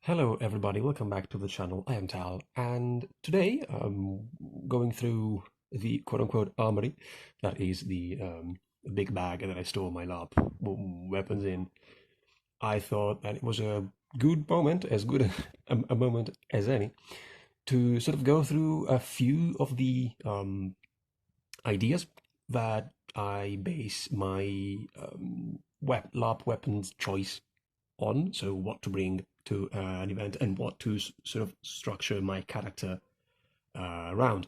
Hello everybody, welcome back to the channel. I am Tal, and today I'm going through the quote-unquote armory, that is the big bag that I store my Larp weapons in. I thought that it was a good moment, as good a moment as any, to sort of go through a few of the ideas that I base my Larp weapons choice on. So what to bring to an event and what to sort of structure my character around.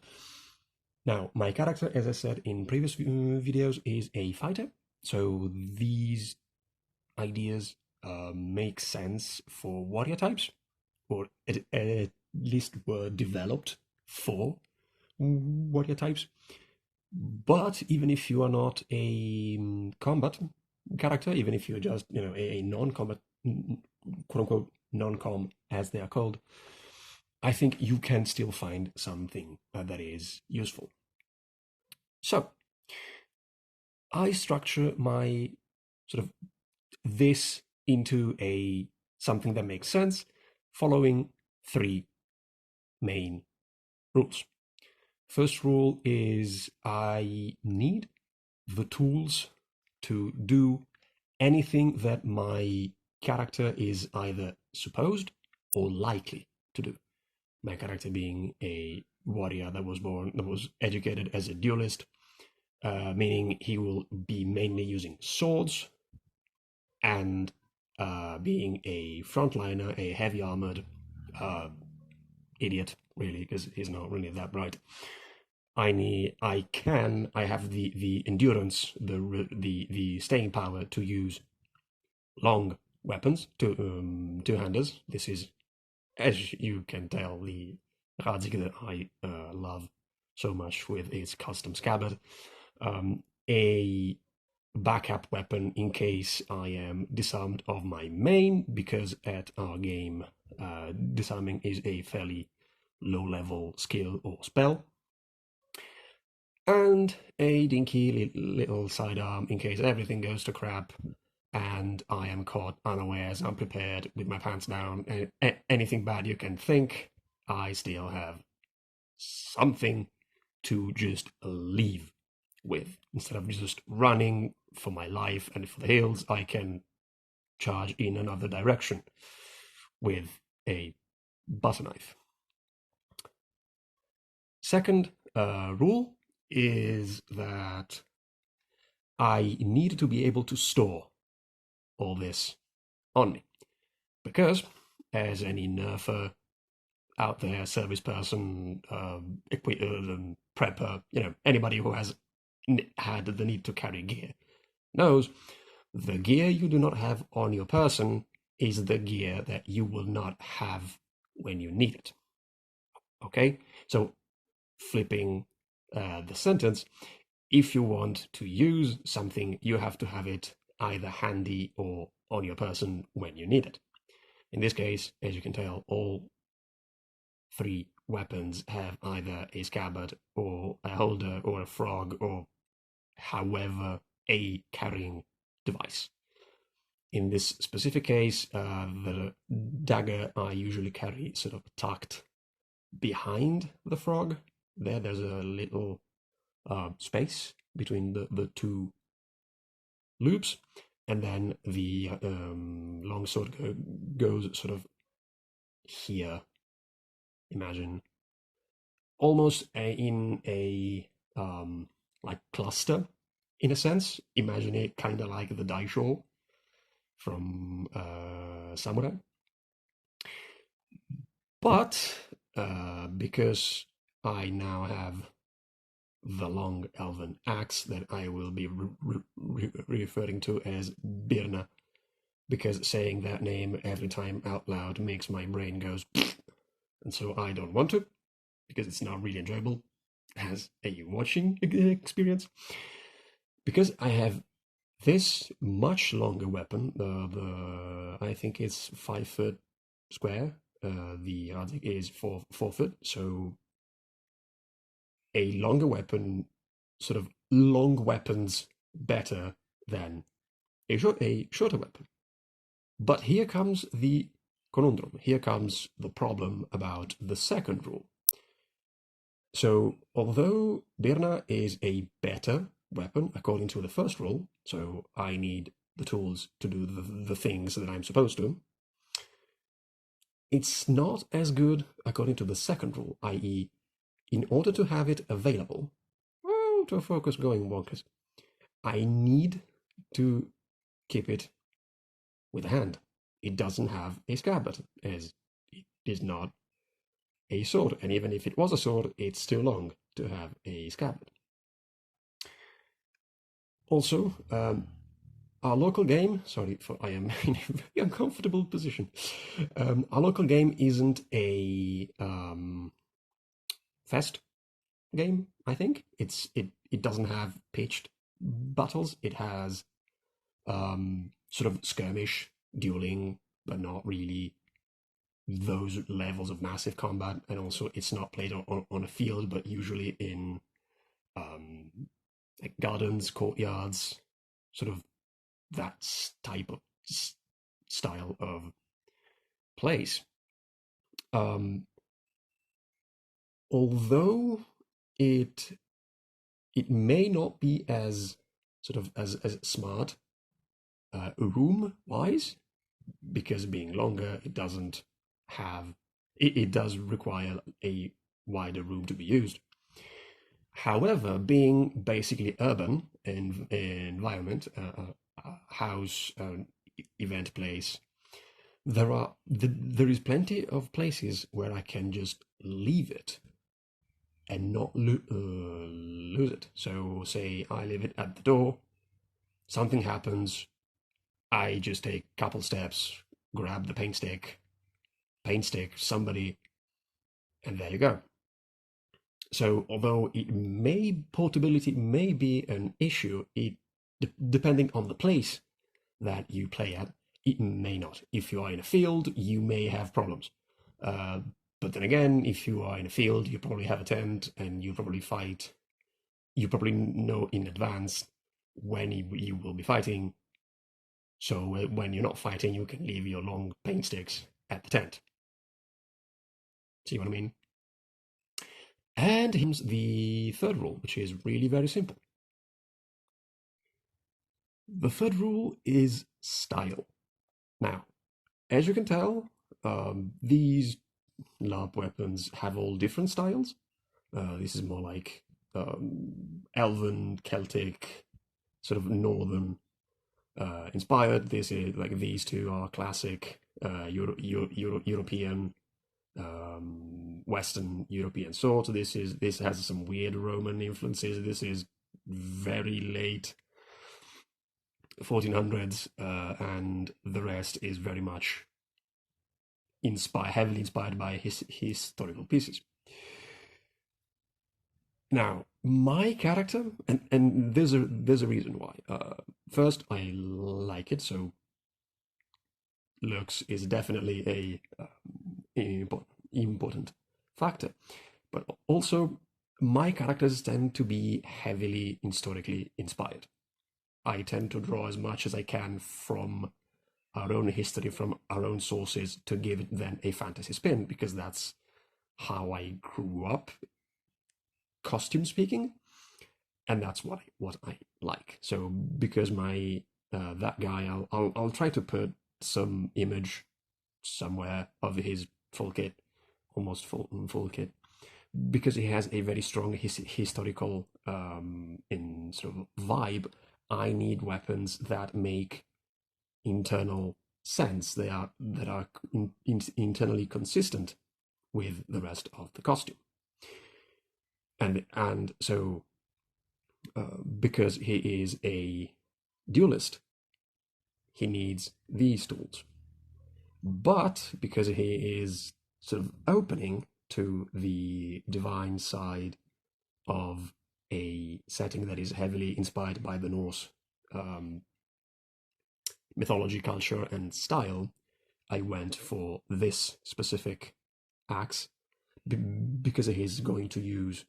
Now, my character, as I said in previous videos, is a fighter. So these ideas make sense for warrior types, or at least were developed for warrior types. But even if you are not a combat character, even if you're just, a non-combat, quote-unquote, non-com, as they are called, I think you can still find something that is useful. So, I structure my sort of this into a something that makes sense, following three main rules. First rule is I need the tools to do anything that my character is either supposed or likely to do. My character being a warrior that was educated as a duelist, meaning he will be mainly using swords, and being a frontliner, a heavy armored idiot, really, because he's not really that bright. I have the endurance, the staying power to use long weapons, two-handers. This is, as you can tell, the Radzik that I love so much with its custom scabbard. A backup weapon in case I am disarmed of my main, because at our game, disarming is a fairly low-level skill or spell. And a dinky little sidearm in case everything goes to crap and I am caught unawares, unprepared, with my pants down, and anything bad you can think. I still have something to just leave with. Instead of just running for my life and for the hills, I can charge in another direction with a butter knife. Second rule is that I need to be able to store all this on me, because as any nerfer out there, service person, prepper, anybody who has had the need to carry gear knows the gear you do not have on your person is the gear that you will not have when you need it. Okay, so flipping the sentence, if you want to use something, you have to have it either handy or on your person when you need it. In this case, as you can tell, all three weapons have either a scabbard or a holder or a frog or however a carrying device. In this specific case, the dagger I usually carry sort of tucked behind the frog. There's a little space between the two loops, and then the longsword goes sort of here. Imagine almost in a like cluster, in a sense. Imagine it kind of like the daisho from Samurai. But because I now have the long elven axe that I will be referring to as Birna, because saying that name every time out loud makes my brain goes, and so I don't want to, because it's not really enjoyable as a watching experience. Because I have this much longer weapon, I think it's 5 foot square. The Radzik is 4 foot, so a longer weapon, sort of long weapons, better than a shorter weapon. But here comes the conundrum. Here comes the problem about the second rule. So, although Birna is a better weapon according to the first rule, so I need the tools to do the things that I'm supposed to, it's not as good according to the second rule, i.e., in order to have it available, well, to focus going bonkers, I need to keep it with a hand. It doesn't have a scabbard button, as it is not a sword, and even if it was a sword, it's too long to have a scabbard. Also, our local game, sorry, for I am in a very uncomfortable position. Our local game isn't a fest game, I think. It doesn't have pitched battles. It has sort of skirmish, dueling, but not really those levels of massive combat. And also, it's not played on a field, but usually in like gardens, courtyards, sort of that type of style of place. Although it may not be as sort of as smart room wise, because being longer, it doesn't have it does require a wider room to be used. However, being basically urban environment, house, event place, there is plenty of places where I can just leave it and not lose it. So, say I leave it at the door, something happens, I just take a couple steps, grab the paint stick, somebody, and there you go. So, although portability may be an issue, depending on the place that you play at, it may not. If you are in a field, you may have problems. But then again, if you are in a field, you probably have a tent and you probably fight. You probably know in advance when you will be fighting. So when you're not fighting, you can leave your long paint sticks at the tent. See what I mean? And here's the third rule, which is really very simple. The third rule is style. Now, as you can tell, these Larp weapons have all different styles. This is more like Elven, Celtic, sort of northern inspired. This is like these two are classic European, Western European swords. This has some weird Roman influences. This is very late 1400s, and the rest is very much heavily inspired by his historical pieces. Now, my character, and there's a reason why. First, I like it, so looks is definitely a important factor. But also, my characters tend to be heavily historically inspired. I tend to draw as much as I can from our own history, from our own sources, to give it then a fantasy spin, because that's how I grew up, costume speaking, and that's what I like. So because my that guy, I'll try to put some image somewhere of his full kit, almost full kit, because he has a very strong historical in sort of vibe. I need weapons that make internal sense. That are internally consistent with the rest of the costume. And so because he is a duelist, he needs these tools. But because he is sort of opening to the divine side of a setting that is heavily inspired by the Norse mythology, culture, and style, I went for this specific axe because he's going to use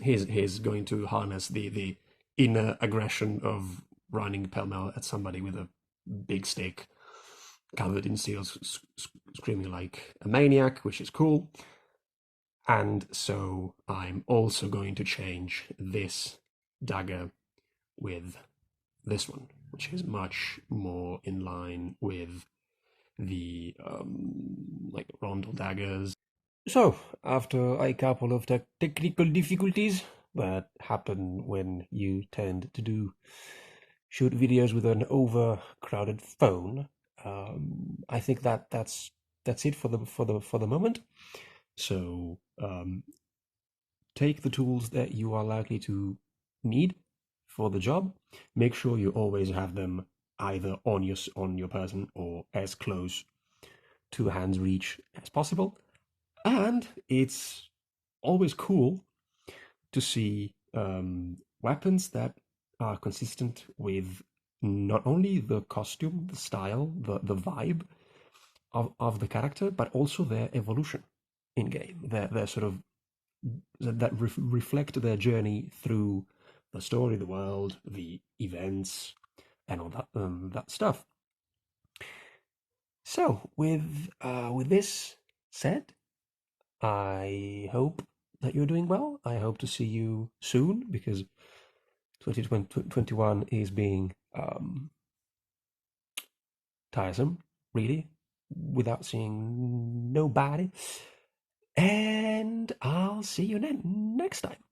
he's going to harness the inner aggression of running pell-mell at somebody with a big stick covered in steel, screaming like a maniac, which is cool. And so I'm also going to change this dagger with this one, which is much more in line with the like rondel daggers. So, after a couple of technical difficulties that happen when you tend to shoot videos with an overcrowded phone, I think that's it for the moment. So, take the tools that you are likely to need for the job. Make sure you always have them either on your person or as close to hand's reach as possible. And it's always cool to see weapons that are consistent with not only the costume, the style, the vibe of the character, but also their evolution in game. Their sort of that reflect their journey through the story, the world, the events, and all that stuff. So with this said, I hope that you're doing well. I hope to see you soon because 2021 is being tiresome, really, without seeing nobody. And I'll see you next time.